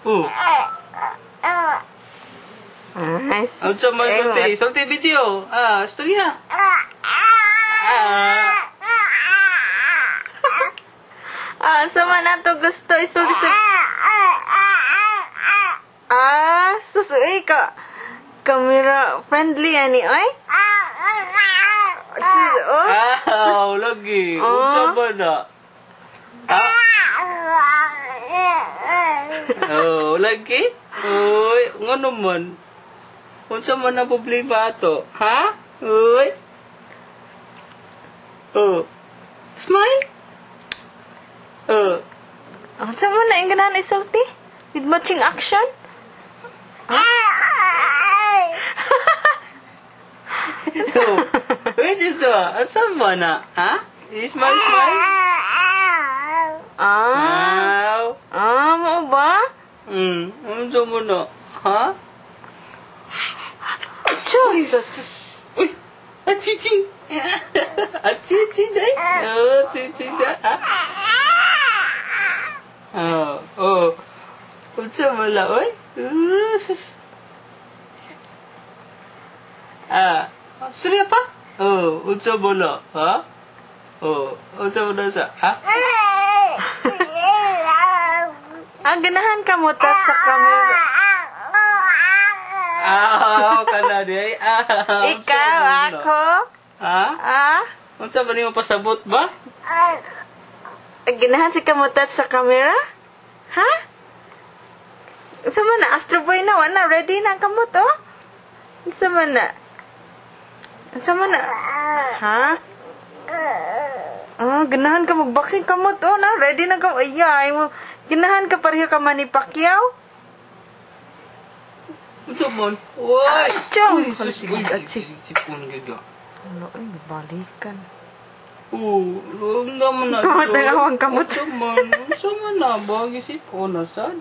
Oh. Ay, Unsa man sulti? Sulti video. Istorya. Unsa man ato gusto isulti sa... susuy ka. Camera friendly ani, oy? Lagi. Unsa ba na? Lagi? Uy, nga naman. Unsa man na problema ato? Ha? Uy? Smile? Unsa man na yung ganahan isulti? With matching action? Wait ito. Unsa man na? Ha? Smile? Mo ba? Unsa man na? Ha? Jesus! Uy! Chiching! Chiching day? Chiching day? Unsa man na, oy? Surya pa? Unsa man na? Ha? Unsa man na sa? Ha? Ganahan ka mo tap sa camera. Kana day. Ikaw, ako? Unsa ba nimo pasabot ba? Ganahan si kamutat sa camera? Ha? Unsa man na? Astro Boy na, wala. Ready na ang kamot, oh? Unsa man na? Unsa man na? Ha? Ganahan ka mag-boxing kamot, oh, na? Ready na ka? Ayay mo. Ganahan ka pareho ka Manny Pacquiao? Unsa man? Uy! Chong! Sipon gid. Ano ay, balikan. Nga man na. Kamot ang awang kamot. Unsa man na? Bagi sipon na sad.